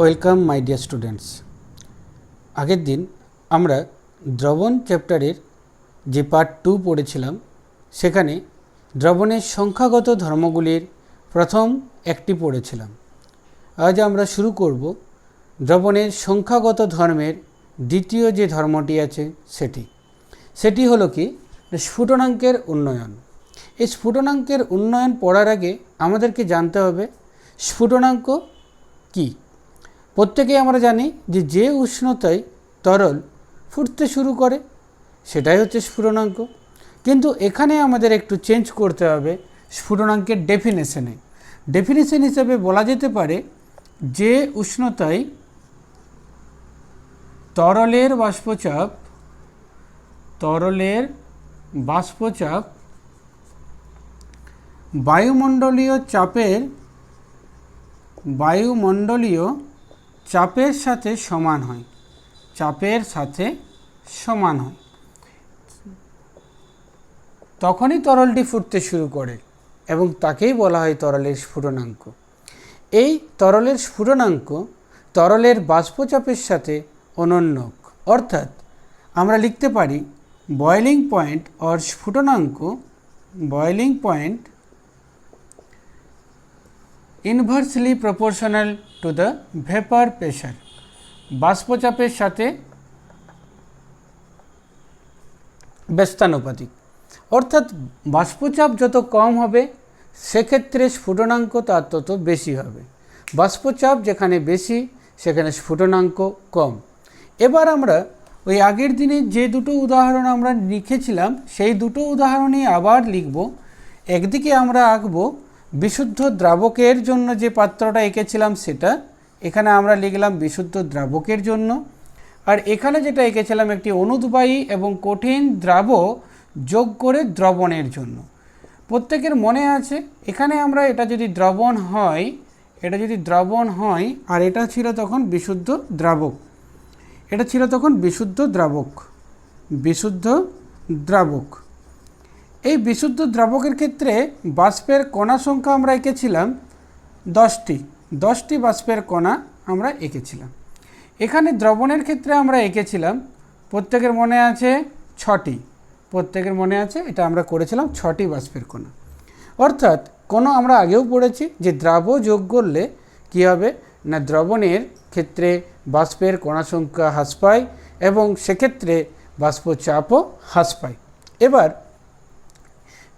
Welcome my dear students. আগের দিন আমরা দ্রবণ চ্যাপ্টারের যে পার্ট 2 পড়েছিলাম, সেখানে দ্রবণের সংখ্যাগত ধর্মগুলির প্রথম একটি পড়েছিলাম। আজ আমরা শুরু করব দ্রবণের সংখ্যাগত ধর্মের দ্বিতীয় যে ধর্মটি আছে সেটি হলো কি, স্ফুটনাঙ্কের উন্নয়ন। এই স্ফুটনাঙ্কের উন্নয়ন পড়ার আগে আমাদেরকে জানতে হবে স্ফুটনাঙ্ক কী। প্রত্যেকেই আমরা জানি যে উষ্ণতায় তরল ফুটতে শুরু করে সেটাই হচ্ছে স্ফুটনাঙ্ক। কিন্তু এখানে আমাদের একটু চেঞ্জ করতে হবে স্ফুটনাঙ্কের ডেফিনেশন হিসেবে বলা যেতে পারে যে উষ্ণতায় তরলের বাষ্পচাপ বায়ুমণ্ডলীয় চাপের সাথে সমান হয়, তখনই তরলটি ফুটতে শুরু করে এবং তাকেই বলা হয় তরলের স্ফুটনাঙ্ক। এই তরলের স্ফুটনাঙ্ক তরলের বাষ্পচাপের সাথে অনন্যক, অর্থাৎ আমরা লিখতে পারি বয়লিং পয়েন্ট অর স্ফুটনাঙ্ক inversely proportional to the vapour pressure. বাষ্পচাপের সাথে ব্যস্তানুপাতিক, অর্থাৎ বাষ্পচাপ যত কম হবে সেক্ষেত্রে স্ফুটনাঙ্ক তার তত বেশি হবে। বাষ্পচাপ যেখানে বেশি সেখানে স্ফুটনাঙ্ক কম। এবার আমরা ওই আগের দিনে যে দুটো উদাহরণ আমরা লিখেছিলাম সেই দুটো উদাহরণই আবার লিখব। একদিকে আমরা আঁকবো বিশুদ্ধ দ্রাবকের জন্য যে পাত্রটা এঁকেছিলাম সেটা, এখানে আমরা লিখলাম বিশুদ্ধ দ্রাবকের জন্য। আর এখানে যেটা এঁকেছিলাম একটি অনুদ্বায়ী এবং কঠিন দ্রাবক যোগ করে দ্রবণের জন্য। প্রত্যেকের মনে আছে এখানে আমরা এটা যদি দ্রবণ হয় আর এটা ছিল তখন বিশুদ্ধ দ্রাবক, বিশুদ্ধ দ্রাবক। এই বিশুদ্ধ দ্রাবকের ক্ষেত্রে বাষ্পের কণা সংখ্যা আমরা এঁকেছিলাম 10টি বাষ্পের কণা আমরা এঁকেছিলাম। এখানে দ্রবণের ক্ষেত্রে আমরা এঁকেছিলাম, প্রত্যেকের মনে আছে 6টি, এটা আমরা করেছিলাম 6টি বাষ্পের কণা। অর্থাৎ আমরা আগেও পড়েছি যে দ্রাব যোগ করলে কী হবে না, দ্রবণের ক্ষেত্রে বাষ্পের কণা সংখ্যা হ্রাস পায় এবং সেক্ষেত্রে বাষ্পচাপও হ্রাস পায়। এবার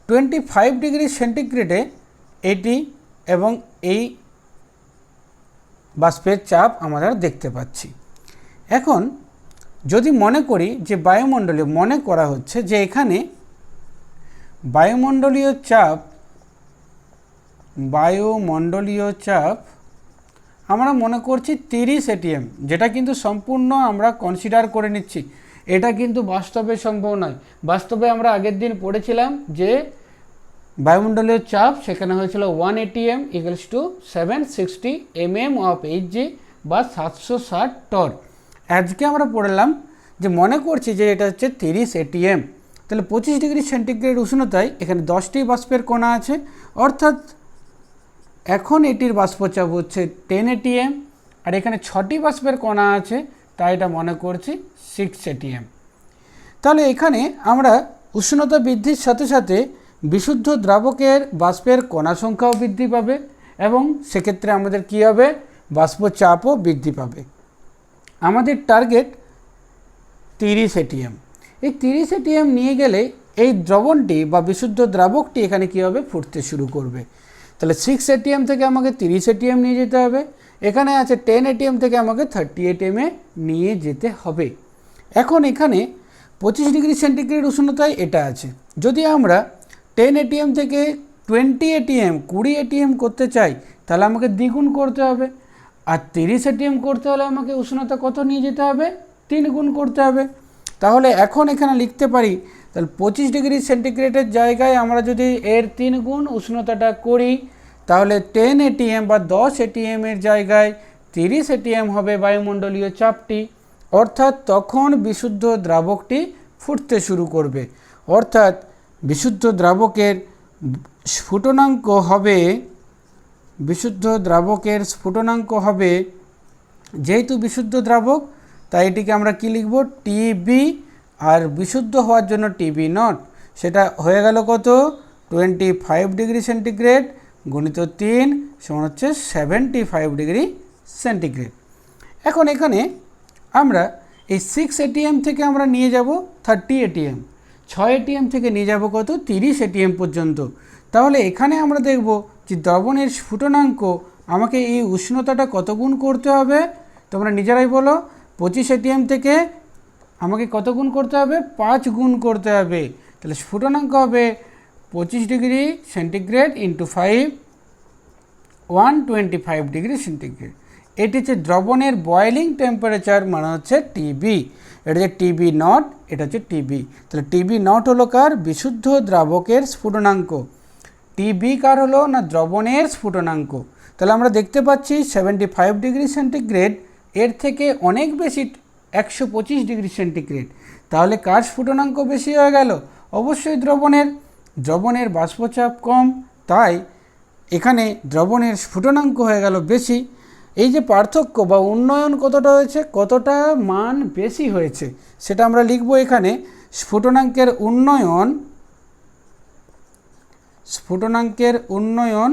25 ডিগ্রি সেন্টিগ্রেডে এটি এবং এই বাষ্পের চাপ আমরা দেখতে পাচ্ছি। এখন যদি মনে করি যে মনে করা হচ্ছে যে এখানে বায়ুমণ্ডলীয় চাপ আমরা মনে করছি 30 atm, যেটা কিন্তু সম্পূর্ণ আমরা কনসিডার করে নিচ্ছি, এটা কিন্তু বাস্তবে সম্ভব নয়। বাস্তবে আমরা আগের দিন পড়েছিলাম যে বায়ুমণ্ডলীয় চাপ সেখানে হয়েছিল 1 atm equals to 760 mm of Hg বা 760 টর। আজকে আমরা পড়লাম যে মনে করছি যে এটা হচ্ছে 30 atm। তাহলে 25 ডিগ্রি সেন্টিগ্রেড উষ্ণতায় এখানে 10টি বাষ্পের কণা আছে, অর্থাৎ এখন এটির বাষ্পচাপ হচ্ছে 10 atm আর এখানে 6টি বাষ্পের কণা আছে, তাই এটা মনে করছি 6 atm। তাহলে এখানে আমরা উষ্ণতা বৃদ্ধির সাথে সাথে বিশুদ্ধ দ্রাবকের বাষ্পের কণা সংখ্যাও বৃদ্ধি পাবে এবং সেক্ষেত্রে আমাদের কী হবে, বাষ্পচাপও বৃদ্ধি পাবে। আমাদের টার্গেট 30 atm। এই 30 atm নিয়ে গেলে এই দ্রবণটি বা বিশুদ্ধ দ্রাবকটি এখানে কী হবে, ফুটতে শুরু করবে। তাহলে 6 atm থেকে আমাকে 30 atm নিয়ে যেতে হবে, এখানে আছে 10 atm থেকে আমাকে 30 atm নিয়ে যেতে হবে। এখন এখানে 25 ডিগ্রি সেন্টিগ্রেড উষ্ণতায় এটা আছে, যদি আমরা 10 atm থেকে 20 atm করতে চাই তাহলে আমাকে দ্বিগুণ করতে হবে, আর 30 atm করতে হলে আমাকে উষ্ণতা কত নিয়ে যেতে হবে, 3 গুণ করতে হবে। তাহলে এখন এখানে লিখতে পারি, তাহলে 25 ডিগ্রি সেন্টিগ্রেডের জায়গায় আমরা যদি এর 3 গুণ উষ্ণতাটা করি তাহলে 10 atm বা 10 atm এর জায়গায় 30 atm হবে বায়ুমণ্ডলীয় চাপটি, অর্থাৎ তখন বিশুদ্ধ দ্রাবকটি ফুটতে শুরু করবে। অর্থাৎ বিশুদ্ধ দ্রাবকের স্ফুটনাঙ্ক হবে যেহেতু বিশুদ্ধ দ্রাবক তাই এটিকে আমরা কি লিখব, টিবি, আর বিশুদ্ধ হওয়ার জন্য টিবি নট, সেটা হয়ে গেল কত, 25 ডিগ্রি সেন্টিগ্রেড গুণিত 3 সমান হচ্ছে 75 ডিগ্রি সেন্টিগ্রেড। এখন এখানে আমরা এই 6 ATM থেকে আমরা নিয়ে যাব 30 ATM, 6 ATM থেকে নিয়ে যাব কত, 30 ATM পর্যন্ত। তাহলে এখানে আমরা দেখব যে দ্রবণের স্ফুটনাঙ্ক আমাকে এই উষ্ণতাটা কত গুণ করতে হবে, তোমরা নিজেরাই বলো। 25 ATM থেকে আমাকে কত গুণ করতে হবে, 5 গুণ করতে হবে। তাহলে স্ফুটনাঙ্ক হবে 25 degree centigrade into 5, 125 degree centigrade. এটি হচ্ছে দ্রবণের বয়েলিং টেম্পারেচার, মানে হচ্ছে টিবি। এটা হচ্ছে টিবি নট, এটা হচ্ছে টিবি। তাহলে টিবি নট হলো কার, বিশুদ্ধ দ্রাবকের স্ফুটনাঙ্ক। টিবি কার হলো না, দ্রবণের স্ফুটনাঙ্ক। তাহলে আমরা দেখতে পাচ্ছি 75 ডিগ্রি সেন্টিগ্রেড এর থেকে অনেক বেশি 125 ডিগ্রি সেন্টিগ্রেড। তাহলে কার স্ফুটনাঙ্ক বেশি হয়ে গেল, অবশ্যই দ্রবণের। দ্রবণের বাষ্পচাপ কম, তাই এখানে দ্রবণের স্ফুটনাঙ্ক হয়ে গেল বেশি। এই যে পার্থক্য বা উন্নয়ন কতটা হয়েছে, কতটা মান বেশি হয়েছে, সেটা আমরা লিখব এখানে। স্ফুটনাঙ্কের উন্নয়ন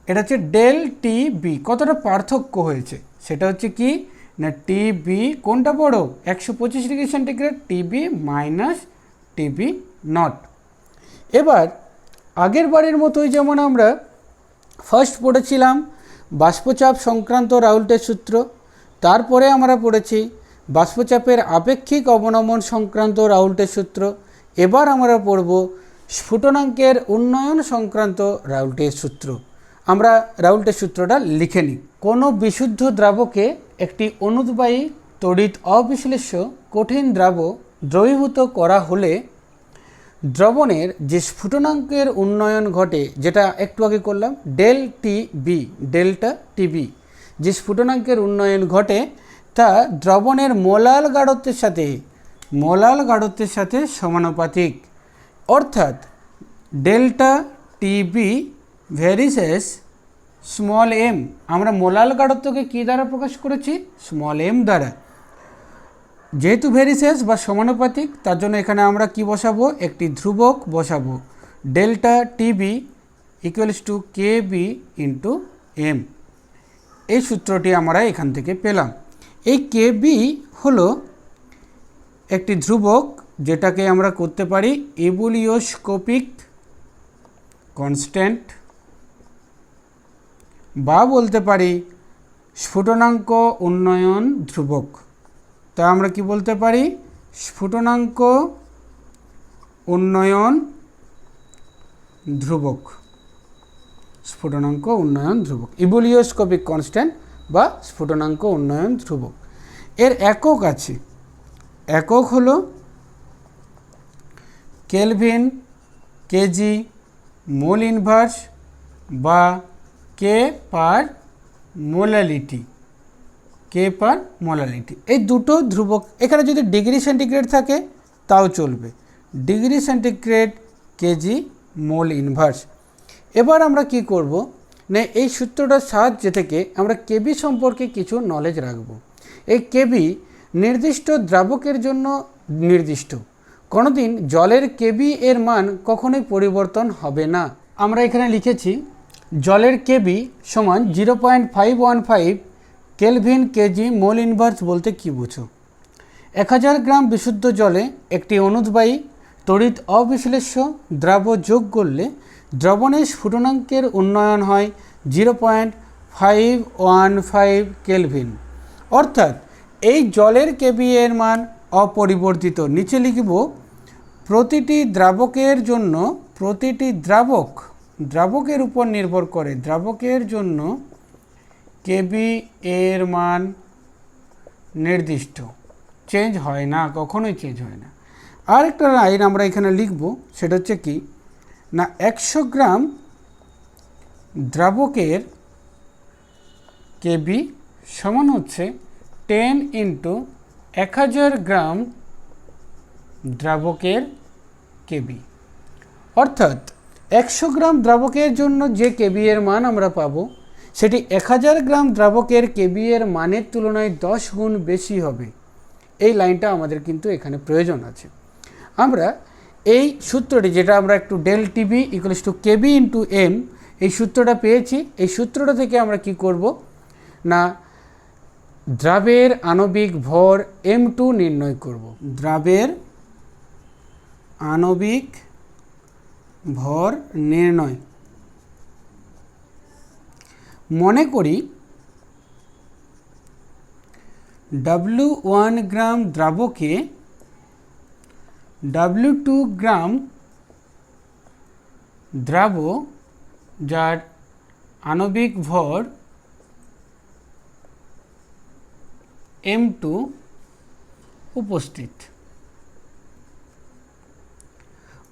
এটা হচ্ছে ডেল টিবি, কতটা পার্থক্য হয়েছে সেটা হচ্ছে কি না, টিবি কোনটা বড়, 125 degree centigrade, TB minus TB not. এবার আগের বারের মতোই যেমন আমরা ফার্স্ট পড়েছিলাম বাষ্পচাপ সংক্রান্ত রাউল্টের সূত্র, তারপরে আমরা পড়েছি বাষ্পচাপের আপেক্ষিক অবনমন সংক্রান্ত রাউল্টের সূত্র। এবার আমরা পড়ব স্ফুটনাঙ্কের উন্নয়ন সংক্রান্ত রাউল্টের সূত্র। আমরা রাউল্টের সূত্রটা লিখে নিই। কোনো বিশুদ্ধ দ্রাবকে একটি অনুদ্বায়ী তড়িৎ অবিশ্লেষ্য কঠিন দ্রাবক দ্রবীভূত করা হলে দ্রবণের যে স্ফুটনাঙ্কের উন্নয়ন ঘটে, যেটা একটু আগে করলাম, ডেল্টা টিবি, যে স্ফুটনাঙ্কের উন্নয়ন ঘটে তা দ্রবণের মোলাল গাঢ়ত্বের সাথে সমানুপাতিক। অর্থাৎ ডেল্টা টিবি ভেরিসেস স্মল এম, আমরা মোলাল গাঢ়ত্বকে কী দ্বারা প্রকাশ করেছি, স্মল এম দ্বারা। যেহেতু ভেরিসেস বা সমানুপাতিক, তার জন্য এখানে আমরা কি বসাবো, একটি ধ্রুবক বসাবো, delta TB equals to K B into M. এই সূত্রটি আমরা এখান থেকে পেলাম। এই কে বি হলো একটি ধ্রুবক, যেটাকে আমরা করতে পারি ইবুলিওস্কোপিক কনস্ট্যান্ট, বা বলতে পারি স্ফুটনাঙ্ক উন্নয়ন ধ্রুবক। তা আমরা কি বলতে পারি, স্ফুটনাঙ্ক উন্নয়ন ধ্রুবক, ইবুলিওস্কোপিক কনস্ট্যান্ট বা স্ফুটনাঙ্ক উন্নয়ন ধ্রুবক। এর একক আছে, একক হলো কেলভিন, কেজি, মোল ইনভার্স বা কে পার মোলালিটি। এই দুটো ধ্রুবক। এখানে যদি ডিগ্রি সেন্টিগ্রেড থাকে তাও চলবে, degree centigrade, KG, mole inverse. এবার আমরা কি করব না, এই সূত্রটার সাহায্যে থেকে আমরা কেবি সম্পর্কে কিছু নলেজ রাখব। এই কেবি নির্দিষ্ট দ্রাবকের জন্য নির্দিষ্ট, কোনোদিন জলের কেবি এর মান কখনোই পরিবর্তন হবে না। আমরা এখানে লিখেছি জলের কেবি সমান 0.515 কেলভিন কেজি মোল ইনভার্স। বলতে কি বুঝো, 1000 গ্রাম বিশুদ্ধ জলে একটি অনুদ্বায়ী তড়িৎ অবিশ্লেষ্য দ্রাব যোগ করলে দ্রবণের স্ফুটনাঙ্কের উন্নয়ন হয় 0.515 কেলভিন। অর্থাৎ এই জলের কেবি এর মান অপরিবর্তিত। নিচে লিখব প্রতিটি দ্রাবকের জন্য, প্রতিটি দ্রাবকের উপর নির্ভর করে, দ্রাবকের জন্য কেবি এর মান নির্দিষ্ট, চেঞ্জ হয় না, কখনোই চেঞ্জ হয় না। আর একটা লাইন আমরা এখানে লিখব, সেটা হচ্ছে কি না, 100 গ্রাম দ্রাবকের কেবি সমান হচ্ছে 10 ইন্টু 1000 গ্রাম দ্রাবকের কেবি। অর্থাৎ 100 গ্রাম দ্রাবকের জন্য যে কেবি এর মান আমরা পাবো, সেটি 1000 গ্রাম দ্রাবকের কেবি এর মানের তুলনায় 10 গুণ বেশি হবে। এই লাইনটা আমাদের কিন্তু এখানে প্রয়োজন আছে। আমরা এই সূত্রটি, যেটা আমরা একটু del TB equals to KB into M, এই সূত্রটা পেয়েছি। এই সূত্রটা থেকে আমরা কি করব না, দ্রাবের আণবিক ভর M2 নির্ণয় করব। দ্রাবের আণবিক ভর নির্ণয়। মনে করি W1 গ্রাম দ্রাবকে W2 গ্রাম দ্রাব যার আণবিক ভর M2 উপস্থিত।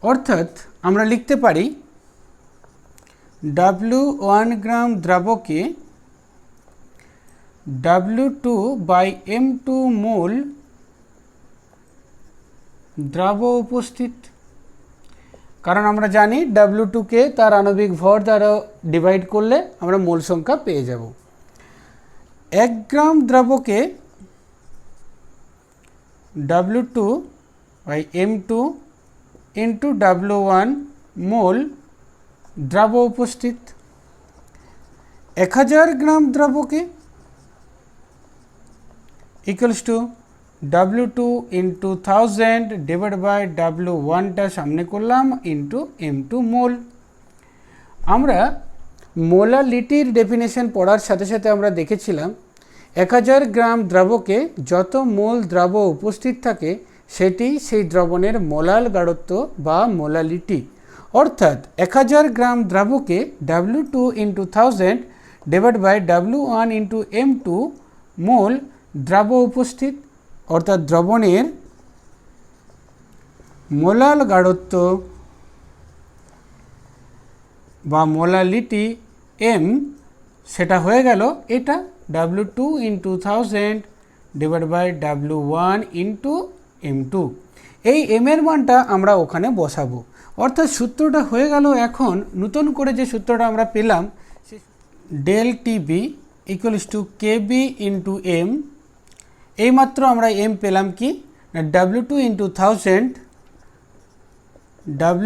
অর্থাৎ আমরা লিখতে পারি W1 গ্রাম দ্রাবকে W2 বাই M2 মোল দ্রাব উপস্থিত। কারণ আমরা জানি W2 কে তার আণবিক ভর দ্বারা ডিভাইড করলে আমরা মোল সংখ্যা পেয়ে যাব। 1 গ্রাম দ্রাবকে W2 by M2 into W1 মোল দ্রাব উপস্থিত। 1000 গ্রাম দ্রাবকে equals to W2 into 1000 divide by W1টা সামনে করলাম ইন্টু M2 মোল। আমরা মোলালিটির ডেফিনেশন পড়ার সাথে সাথে আমরা দেখেছিলাম 1000 গ্রাম দ্রাবকে যত মোল দ্রাব উপস্থিত থাকে সেটি সেই দ্রবণের মোলাল গাঢ়ত্ব বা মোলালিটি। অর্থাৎ 1000 গ্রাম দ্রাবকে W2 into 1000 divide by W1 into M2 mole দ্রাব উপস্থিত। অর্থাৎ দ্রবণের মোলাল গাঢ়ত্ব বা মোলালিটি M, সেটা হয়ে গেল এটা W2 into 1000 divide by W1 into M2। এই M এর মানটা আমরা ওখানে বসাবো। অর্থাৎ সূত্রটা হয়ে গেল। এখন নতুন করে যে সূত্রটা আমরা পেলাম, del TB equals to KB into M. এইমাত্র আমরা এম পেলাম কি না W2 into 1000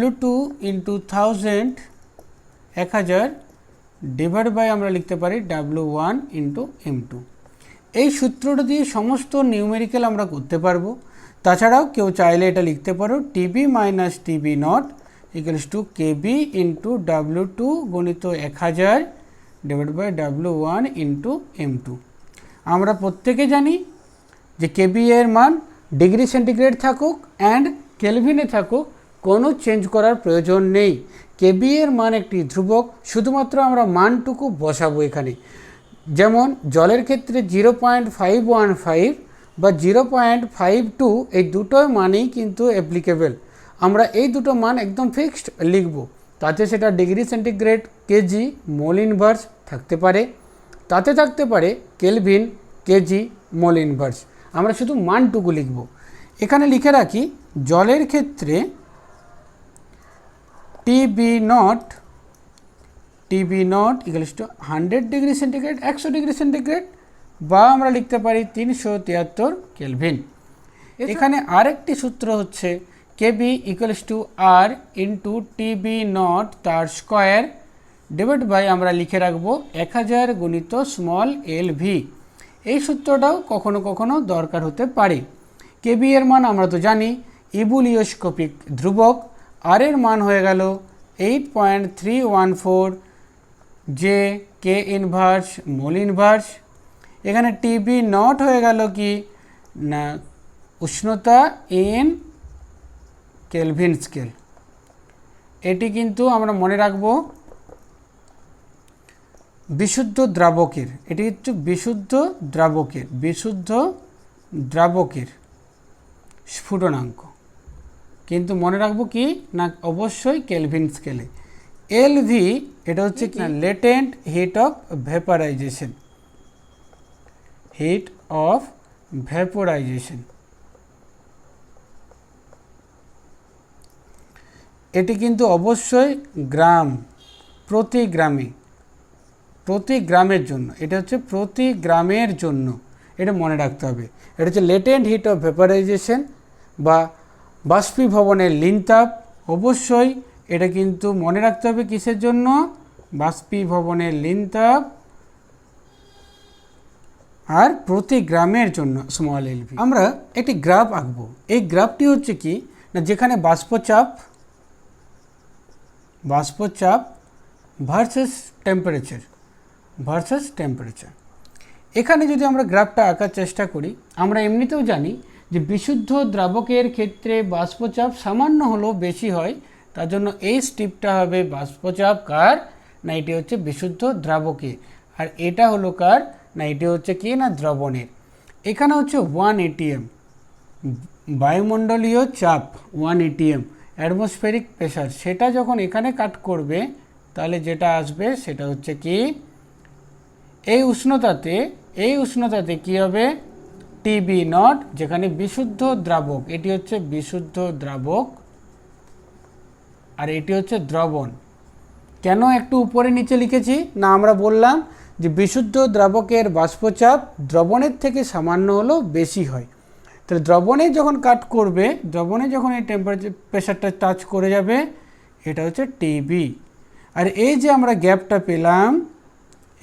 W2 into 1000 1000 divide by আমরা লিখতে পারি W1 ইন্টু M2। এই সূত্রটা দিয়ে সমস্ত নিউমেরিক্যাল আমরা করতে পারবো। তাছাড়াও কেউ চাইলে এটা লিখতে পারো TB minus TB not equals to KB into W2 গণিত 1000 divide by W1 into M2। আমরা প্রত্যেকে জানি যে কেবি এর মান ডিগ্রি সেন্টিগ্রেড থাকুক অ্যান্ড কেলভিনে থাকুক, কোনো চেঞ্জ করার প্রয়োজন নেই। কেবি এর মান একটি ধ্রুবক, শুধুমাত্র আমরা মানটুকু বসাবো এখানে। যেমন জলের ক্ষেত্রে 0.515 বা 0.52 এই দুটো মানেই কিন্তু অ্যাপ্লিকেবল। আমরা এই দুটো মান একদম ফিক্সড লিখব। তাতে সেটা degree centigrade, KG, mole inverse থাকতে পারে, তাতে থাকতে পারে কেলভিন, কেজি, মোল ইনভার্স। আমরা শুধু মানটুকু লিখব। এখানে লিখে রাখি জলের ক্ষেত্রে TB not equals two 100 degree centigrade, 100 degree centigrade, বা আমরা লিখতে পারি 373 কেলভিন। এখানে আরেকটি সূত্র হচ্ছে KB equals to R into TB naught তার স্কোয়ার ডিভাইড বাই আমরা লিখে রাখবো 1000 গুণিত স্মল এল ভি। এই সূত্রটাও কখনো কখনো দরকার হতে পারে। কেবি এর মান আমরা তো জানি ইবুলিওস্কোপিক ধ্রুবক, আর এর মান হয়ে গেল 8.314, যে কে ইনভার্স মোল ইনভার্স। এখানে টিবি নট হয়ে গেল কি না উষ্ণতা ইন কেলভিন স্কেল। এটি কিন্তু আমরা মনে রাখব বিশুদ্ধ দ্রাবকের, এটি হচ্ছে বিশুদ্ধ দ্রাবকের স্ফুটনাঙ্ক। কিন্তু মনে রাখবো কি না অবশ্যই কেলভিন স্কেলে। এলভি এটা হচ্ছে কি না লেটেন্ট হিট অফ ভ্যাপোরাইজেশন। এটি কিন্তু অবশ্যই গ্রাম প্রতি গ্রামে প্রতি গ্রামের জন্য, এটা হচ্ছে প্রতি গ্রামের জন্য, এটা মনে রাখতে হবে। এটা হচ্ছে লেটেন্ট হিট অফ ভেপারাইজেশন বা বাষ্পীভবনের লিনতাপ। অবশ্যই এটা কিন্তু মনে রাখতে হবে কিসের জন্য, বাষ্পীভবনের লিনতাপ আর প্রতি গ্রামের জন্য স্মল এলভি। আমরা একটি গ্রাফ আঁকবো। এই গ্রাফটি হচ্ছে কি না, যেখানে বাষ্পচাপ ভার্সেস টেম্পারেচার। এখানে যদি আমরা গ্রাফটা আঁকার চেষ্টা করি, আমরা এমনিতেও জানি যে বিশুদ্ধ দ্রাবকের ক্ষেত্রে বাষ্পচাপ সামান্য হলেও বেশি হয়, তার জন্য এই স্টিপটা হবে বাষ্পচাপ কার না, এটি হচ্ছে বিশুদ্ধ দ্রাবকে, আর এটা হলো কার না, এটি হচ্ছে কি না দ্রবণের। এখানে হচ্ছে 1 atm বায়ুমণ্ডলীয় চাপ, 1 atm অ্যাটমসফেরিক প্রেশার, সেটা যখন এখানে কাট করবে তাহলে যেটা আসবে সেটা হচ্ছে কি, এই উষ্ণতাতে কি হবে, টিবি নট, যেখানে বিশুদ্ধ দ্রাবক, এটি হচ্ছে বিশুদ্ধ দ্রাবক আর এটি হচ্ছে দ্রবণ। কেন একটু উপরে নিচে লিখেছি না, আমরা বললাম যে বিশুদ্ধ দ্রাবকের বাষ্পচাপ দ্রবণের থেকে সামান্য হলেও বেশি হয়, তাহলে দ্রবণে যখন কাট করবে, দ্রবণে যখন এই টেম্পারেচার প্রেশারটা টাচ করে যাবে, এটা হচ্ছে টিবি। আর এই যে আমরা গ্যাপটা পেলাম,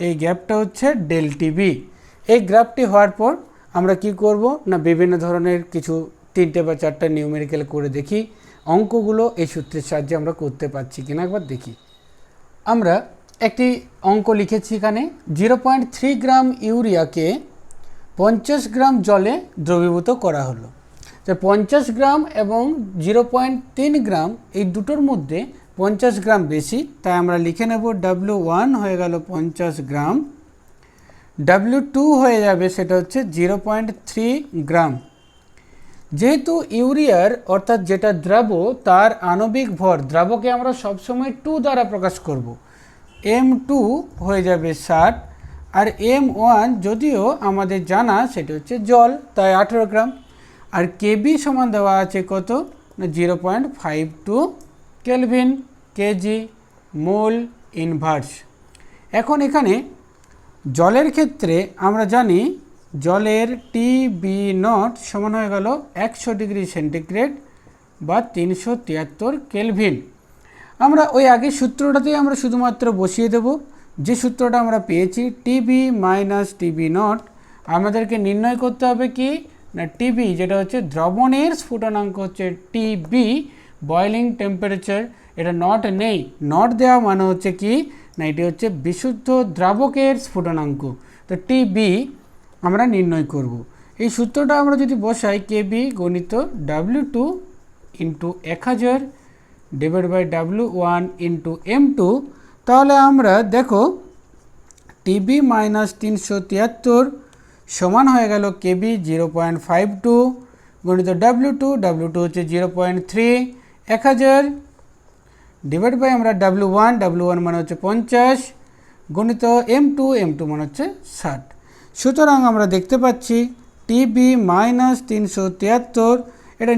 এই গ্যাপটা হচ্ছে ডেল টিবি। এই গ্রাফটি হওয়ার পর আমরা কি করব না, বিভিন্ন ধরনের কিছু 3টে বা 4টা নিউমেরিক্যাল করে দেখি, অঙ্কগুলো এই সূত্রের সাহায্যে আমরা করতে পারছি কিনা একবার দেখি। আমরা একটি অঙ্ক লিখেছি এখানে, 0.3 গ্রাম ইউরিয়াকে 50 গ্রাম জলে দ্রবীভূত করা হলো। তো 50 গ্রাম এবং 0.3 গ্রাম এই দুটোর মধ্যে 50 গ্রাম বেশি, তাই আমরা লিখে নেব W1 হয়ে গেল 50 গ্রাম, W2 হয়ে যাবে সেটা হচ্ছে 0.3 গ্রাম। যেহেতু ইউরিয়ার অর্থাৎ যেটা দ্রাব, তার আণবিক ভর, দ্রাবকে আমরা সবসময় 2 দ্বারা প্রকাশ করব, M2 হয়ে যাবে 60, আর M1 যদিও আমাদের জানা সেটা হচ্ছে জল, তাই 18 গ্রাম। আর কেবি সমান দেওয়া আছে কত না 0.52 কেলভিন কেজি মোল ইনভার্স। এখন এখানে জলের ক্ষেত্রে আমরা জানি জলের টিবি নট সমান হয়ে গেল 100 ডিগ্রি সেন্টিগ্রেড বা 373 কেলভিন। আমরা ওই আগের সূত্রটাতেই আমরা শুধুমাত্র বসিয়ে দেব, যে সূত্রটা আমরা পেয়েছি টিবি মাইনাস টিবি নট। আমাদেরকে নির্ণয় করতে হবে কি না, টিবি যেটা হচ্ছে দ্রবণের স্ফুটনাঙ্ক হচ্ছে টিবি বয়লিং টেম্পারেচার, এটা নট নেই, নট দেওয়া মানে হচ্ছে কি না, এটি হচ্ছে বিশুদ্ধ দ্রাবকের স্ফুটনাঙ্ক, তো টিবি আমরা নির্ণয় করব। এই সূত্রটা আমরা যদি বসাই, কেবি গণিত W2 into 1000 divide by W1 into M2, তাহলে আমরা দেখো টিবি মাইনাস 373 সমান হয়ে গেল কেবি 0.52 গণিত W2 হচ্ছে 0.3, 1000 ডিভাইড বাই আমরা W1 মানে হচ্ছে 50 গণিত M2 মানে হচ্ছে 60। সুতরাং আমরা দেখতে পাচ্ছি টিবি মাইনাস 373, এটা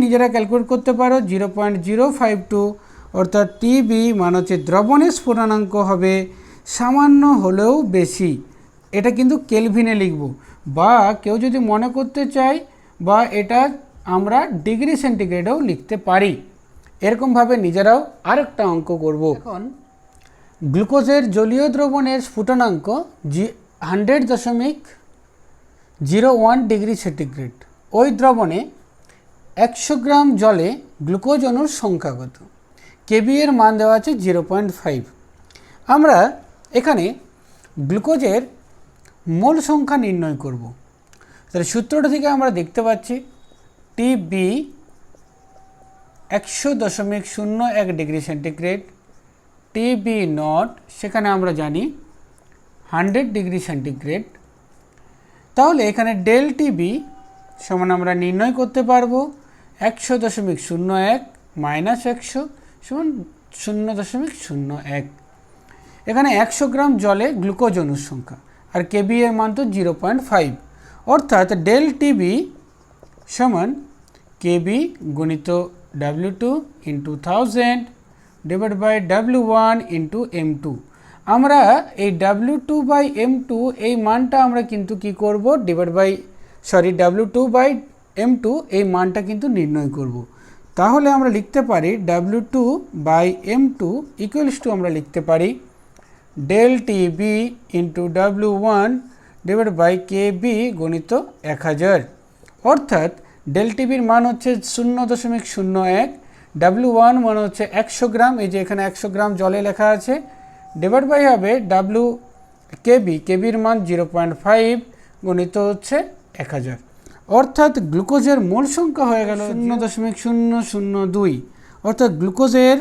নিজেরা ক্যালকুলেট করতে পারো, 0.052, অর্থাৎ টিবি মানে হচ্ছে দ্রবণের স্ফুটনাঙ্ক হবে সামান্য হলেও বেশি, এটা কিন্তু কেলভিনে লিখব, বা কেউ যদি মনে করতে চাই বা এটা আমরা ডিগ্রি সেন্টিগ্রেডেও লিখতে পারি। এরকমভাবে নিজেরাও আরেকটা অঙ্ক করব। এখন গ্লুকোজের জলীয় দ্রবণের স্ফুটনাঙ্ক 100.01 ডিগ্রি সেন্টিগ্রেড, ওই দ্রবণে 100 গ্রাম জলে গ্লুকোজ অণুর সংখ্যা কত, কেবি এর মান দেওয়া আছে 0.5। আমরা এখানে গ্লুকোজের মোল সংখ্যা নির্ণয় করব, তাহলে সূত্রটা থেকে আমরা দেখতে পাচ্ছি TB 100.01 degree centigrade, TB not সেখানে আমরা জানি 100 ডিগ্রি সেন্টিগ্রেড, তাহলে এখানে ডেল টিবি সমান আমরা নির্ণয় করতে পারবো 100.01 মাইনাস 100 সমান 0.01। এখানে 100 গ্রাম জলে গ্লুকোজ অণুর সংখ্যা আর কেবি এর মান তো 0.5, অর্থাৎ ডেল টিবি সমান কেবি গুণিত W2 into 1000 divide by W1 into M2। আমরা এই W2/M2 এই মানটা আমরা কিন্তু কি করব, W2/M2 এই মানটা কিন্তু নির্ণয় করব। তাহলে আমরা লিখতে পারি W2/M2 ইকুয়ালস টু আমরা লিখতে পারি del TB ইন্টু W1/KB গুণিত 1000। অর্থাৎ del TBর মান হচ্ছে 0.01, W1 মান হচ্ছে 100 গ্রাম, এই যে এখানে 100 গ্রাম জলে লেখা আছে, ডিভাইড বাই হবে KBর মান 0.5 গুণিত হচ্ছে 1000। অর্থাৎ গ্লুকোজের মোল সংখ্যা হয়ে গেল 0.002। অর্থাৎ গ্লুকোজের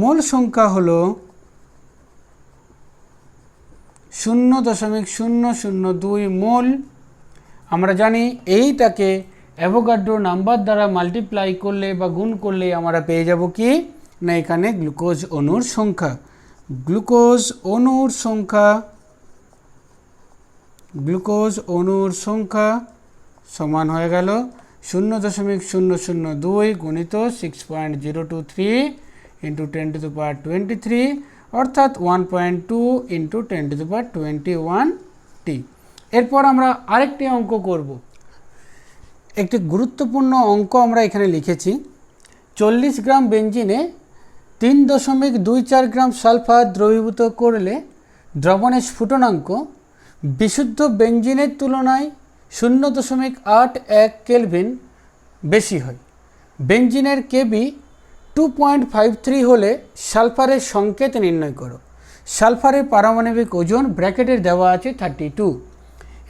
মোল সংখ্যা হলো 0.002 মোল। আমরা জানি এইটাকে অ্যাভোগাড্রো নাম্বার দ্বারা মাল্টিপ্লাই করলে বা গুণ করলে আমরা পেয়ে যাব কি না, এখানে গ্লুকোজ অণুর সংখ্যা। গ্লুকোজ অণুর সংখ্যা সমান হয়ে গেল 0.002 গুণিত 6.023 ইন্টু 10⁻23, অর্থাৎ 1.2 ইন্টু 10⁻21T। এরপর আমরা আরেকটি অঙ্ক করব। একটি গুরুত্বপূর্ণ অঙ্ক আমরা এখানে লিখেছি। 40 গ্রাম বেঞ্জিনে 3.24 গ্রাম সালফার দ্রবীভূত করলে দ্রবণের স্ফুটনাঙ্ক বিশুদ্ধ বেঞ্জিনের তুলনায় 0.81 কেলভিন বেশি হয়। বেঞ্জিনের কেবি 2.53 হলে সালফারের সংকেত নির্ণয় করো। সালফারের পারমাণবিক ওজন ব্র্যাকেটের দেওয়া আছে 32।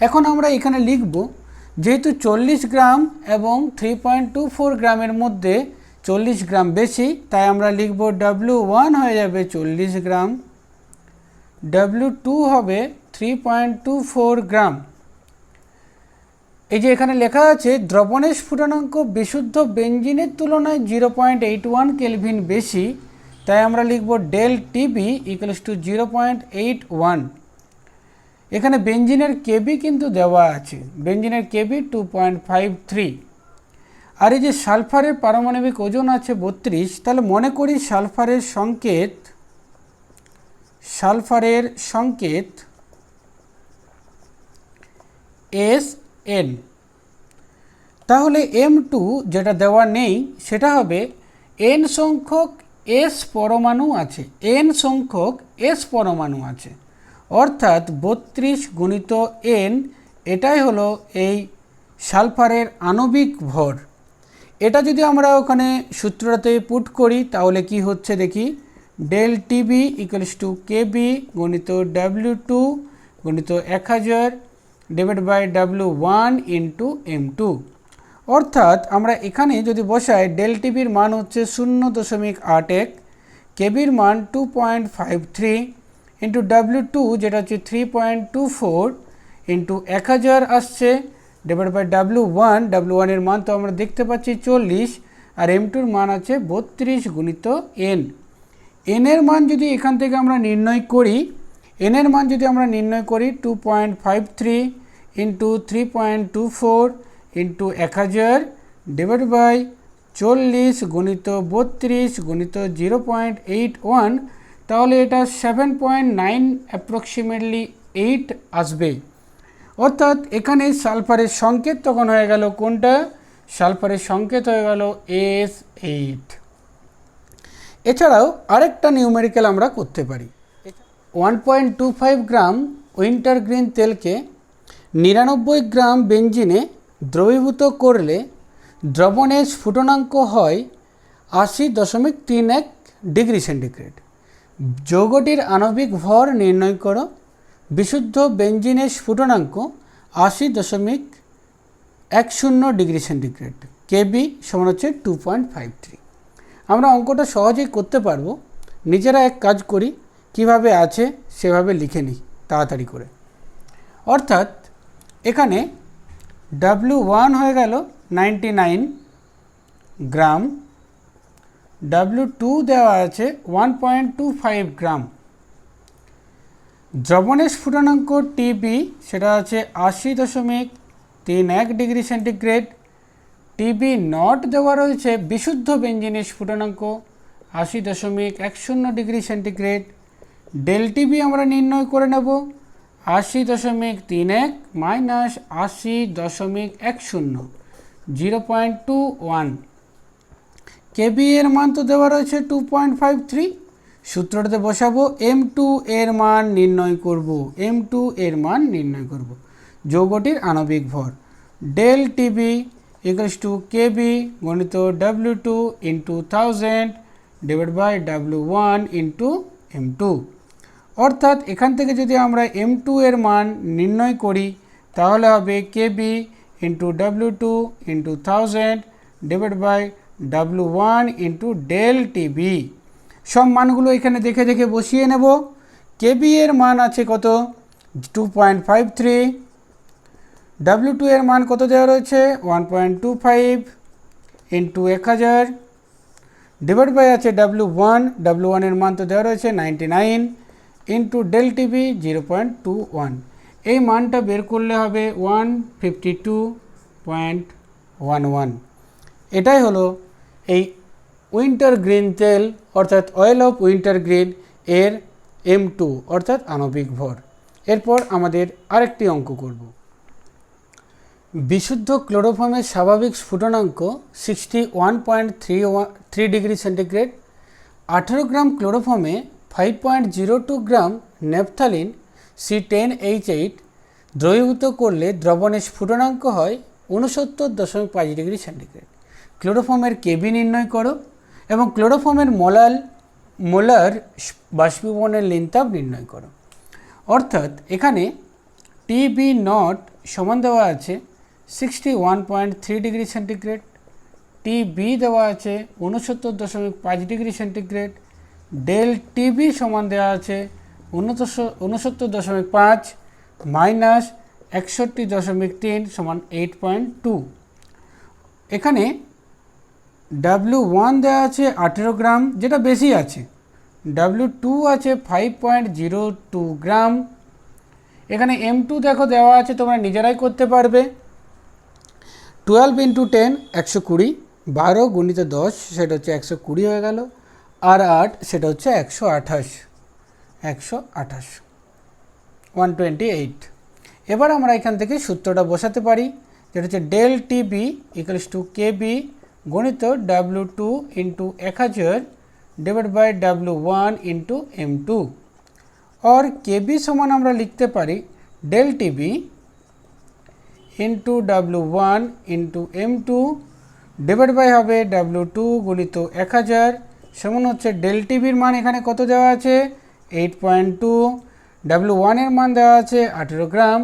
এখন আমরা এখানে লিখব, যেহেতু 40 গ্রাম এবং 3.24 গ্রামের মধ্যে 40 গ্রাম বেশি, তাই আমরা লিখব W1 হয়ে যাবে 40 গ্রাম, W2 হবে 3.24 গ্রাম। এই যে এখানে লেখা আছে দ্রবণের স্ফুটনাঙ্ক বিশুদ্ধ বেঞ্জিনের তুলনায় 0.81 কেলভিন বেশি, তাই আমরা লিখব del TB ইকুয়ালস টু 0.81। এখানে বেঞ্জিনের কেবি কিন্তু দেওয়া আছে, বেঞ্জিনের কেবি 2.53। আর এই যে সালফারের পারমাণবিক ওজন আছে 32, তাহলে মনে করি সালফারের সংকেত SN। তাহলে M2 যেটা দেওয়া নেই সেটা হবে N সংখ্যক S পরমাণু আছে, N সংখ্যক S পরমাণু আছে, অর্থাৎ 32 গুণিত N, এটাই হলো এই সালফারের আণবিক ভর। এটা যদি আমরা ওখানে সূত্রটাতে পুট করি তাহলে কি হচ্ছে দেখি, del TB equals to KB গুণিত W2 গুণিত 1000 divide by W1 into M2। অর্থাৎ আমরা এখানে যদি বসাই del TBর মান হচ্ছে 0.81, কেবির মান 2.53 ইন্টু W2 যেটা হচ্ছে 3.24 ইন্টু 1000 আসছে, ডিভাইড বাই W1 এর মান তো আমরা দেখতে পাচ্ছি 40, আর M2 এর মান আছে 32 গুণিত N। N এর মান যদি এখান থেকে আমরা নির্ণয় করি, N এর মান যদি আমরা নির্ণয় করি 2.53 ইন্টু 3.24 ইন্টু 1000 ডিভাইড বাই 40 গুণিত 32 গুণিত 0.81, তাহলে এটা 7.9 অ্যাপ্রক্সিমেটলি 8 আসবে। অর্থাৎ এখানে সালফারের সংকেত তখন হয়ে গেল কোনটা, সালফারের সংকেত হয়ে গেল S8। এছাড়াও আরেকটা নিউমেরিক্যাল আমরা করতে পারি। 1.25 গ্রাম উইন্টারগ্রিন তেলকে 99 গ্রাম বেঞ্জিনে দ্রবীভূত করলে দ্রবণের স্ফুটনাঙ্ক হয় 80.31 ডিগ্রি সেন্টিগ্রেড। যৌগটির আণবিক ভর নির্ণয় করো। বিশুদ্ধ বেঞ্জিনের স্ফুটনাঙ্ক 80.10 ডিগ্রি সেন্টিগ্রেড, কেবি সমান হচ্ছে 2.53। আমরা অঙ্কটা সহজেই করতে পারবো। নিজেরা এক কাজ করি, কিভাবে আছে সেভাবে লিখে নিই তাড়াতাড়ি করে। অর্থাৎ এখানে W1 হয়ে গেল 99 গ্রাম, W2 দেওয়া আছে 1.25 গ্রাম, দ্রবণের স্ফুটনাঙ্ক TB সেটা আছে 80.31 ডিগ্রি সেন্টিগ্রেড, TB নট দেওয়া রয়েছে বিশুদ্ধ বেঞ্জিনের স্ফুটনাঙ্ক 80.10 ডিগ্রি সেন্টিগ্রেড। ডেল টিবি আমরা নির্ণয় করে নেব 80.31 মাইনাস 80.10 0.21। কেবি এর মান তো দেওয়া রয়েছে 2.53, সূত্রটাতে বসাবো M2 এর মান নির্ণয় করব, M2 এর মান নির্ণয় করব যৌগটির আণবিক ভর। ডেল টিবি ইকুয়ালস টু কেবি গণিত W2 into 1000 divide by W1 into M2। অর্থাৎ এখান থেকে যদি আমরা M2 এর মান নির্ণয় করি তাহলে হবে KB into W2 into 1000 divide by W1 into del TB. সব মানগুলো এখানে দেখে দেখে বসিয়ে নেব। কেবি এর মান আছে কত 2.53, W2 এর মান কত দেওয়া রয়েছে 1.25 ইন্টু 1000 ডিভাইড বাই আছে W1 এর মান তো দেওয়া রয়েছে 99 ইন্টু ডেল টিবি 0.21। এই মানটা বের করলে হবে 152.11। এটাই হলো এই উইন্টার গ্রিন তেল অর্থাৎ অয়েল অফ উইন্টার গ্রিন এর M2 অর্থাৎ আণবিক ভর। এরপর আমাদের আরেকটি অঙ্ক করব। বিশুদ্ধ ক্লোরোফর্মের স্বাভাবিক স্ফুটনাঙ্ক 61.3 ডিগ্রি সেন্টিগ্রেড। 18 গ্রাম ক্লোরোফর্মে 5.02 গ্রাম নেপথালিন C10H8 দ্রবীভূত করলে দ্রবণের স্ফুটনাঙ্ক হয় 69.5 ডিগ্রি সেন্টিগ্রেড। ক্লোরোফর্মের কেবি নির্ণয় করো এবং ক্লোরোফর্মের মোলার বাষ্পীভবনের লিনতাপ নির্ণয় করো। অর্থাৎ এখানে টিবি নট সমান দেওয়া আছে 61.3 ডিগ্রি সেন্টিগ্রেড, টিবি দেওয়া আছে 69.5 ডিগ্রি সেন্টিগ্রেড, ডেল টিবি সমান দেওয়া আছে 69.5 মাইনাস 61.3 সমান 8.2। এখানে W1 দেওয়া আছে 18 গ্রাম যেটা বেশি আছে, W2 আছে 5.02 গ্রাম। এখানে M2 দেখো দেওয়া আছে, তোমরা নিজেরাই করতে পারবে। 12 ইন্টু 10 120, 12 গুণিত 10 সেটা হচ্ছে 120 হয়ে গেল, আর 8 সেটা হচ্ছে 128, 128। এবার আমরা এখান থেকে সূত্রটা বসাতে পারি, যেটা হচ্ছে ডেল টিবি ইকুয়ালস টু কেবি গণিত W2 into 1000 divide by W1 into M2। और কেবি সমান আমরা লিখতে পারি del TB into W1 into M2 divide by হবে W2 গুণিত 1000 সমান হচ্ছে ডেল টিবির মান এখানে কত দেওয়া আছে 8.2, W1 এর মান দেওয়া আছে 18 গ্রাম,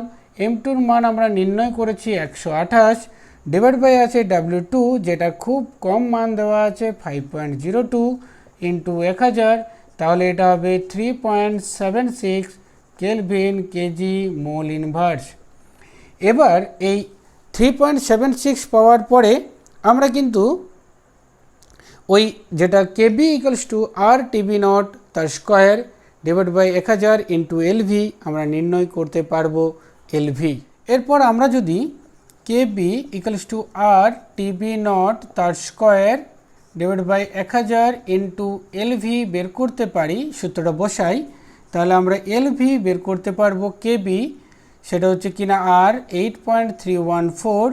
M2 এর মান আমরা নির্ণয় করেছি 128 ডিভাইড বাই আছে W2 যেটা খুব কম মান দেওয়া আছে 5.02 ইন্টু 1000, তাহলে এটা হবে 3.76 কেলভিন কেজি মোল ইনভার্স। এবার এই 3.76 পাওয়ার পরে আমরা কিন্তু ওই যেটা KB equals to R TB naught তার square divide by 1000 into LV আমরা নির্ণয় করতে পারবো এলভি। এরপর আমরা যদি KB equals to R TB naught তার square divide by 1000 into LV বের করতে পারি, সূত্রটা বসাই, তাহলে আমরা এলভি বের করতে পারবো কেবি সেটা হচ্ছে কিনা আর 8.314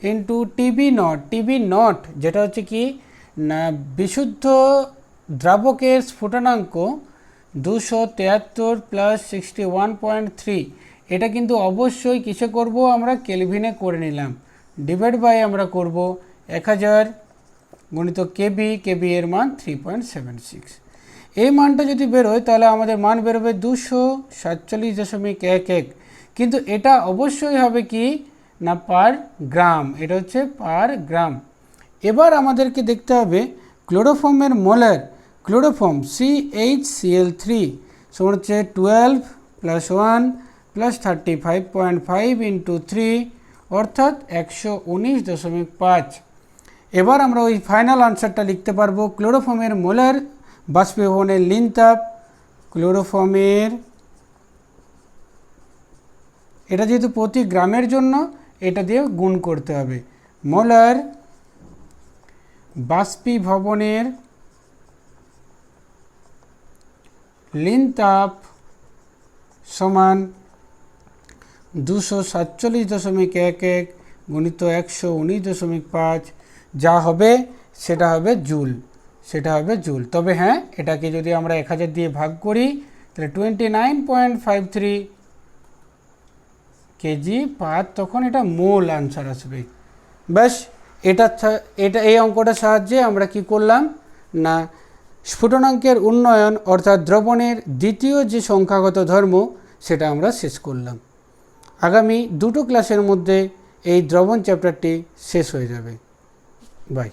ইন্টু টিবি নট যেটা হচ্ছে কি না বিশুদ্ধ দ্রাবকের স্ফুটনাঙ্ক 273 প্লাস 61.3, এটা কিন্তু অবশ্যই কিসে করব আমরা কেলভিনে করে নিলাম, ডিভাইড বাই আমরা করব 1000 গণিত কেবি এর মান 3.76। এই মানটা যদি বেরোয় তাহলে আমাদের মান বেরোবে 247.11, কিন্তু এটা অবশ্যই হবে কি না পার গ্রাম, এটা হচ্ছে পার গ্রাম। এবার আমাদেরকে দেখতে হবে ক্লোরোফর্মের মোলার, ক্লোরোফর্ম CHCl3 সমান হচ্ছে 12 প্লাস 1 প্লাস 35.5 ইন্টু 3 অর্থাৎ 119.5। এবার আমরা ওই ফাইনাল আনসারটা লিখতে পারবো ক্লোরোফর্মের মোলার বাষ্পীভবনের লিনতাপ, ক্লোরোফর্মের এটা যেহেতু প্রতি গ্রামের জন্য এটা দিয়ে গুণ করতে হবে, মোলার বাষ্পীভবনের লীন তাপ সমান 247.11 গুণিত 119.5, যা হবে সেটা হবে জুল, তবে হ্যাঁ এটাকে যদি আমরা 1000 দিয়ে ভাগ করি তাহলে 29.53 কেজি পার, তখন এটা মোল আনসার আসবে। ব্যাস, এটা এই অঙ্কটার সাহায্যে আমরা কি করলাম না, স্ফুটনাঙ্কের উন্নয়ন অর্থাৎ দ্রবণের দ্বিতীয় যে সংখ্যাগত ধর্ম সেটা আমরা শেষ করলাম। আগামী দুটো ক্লাসের মধ্যে এই দ্রবণ চ্যাপ্টারটি শেষ হয়ে যাবে। বাই।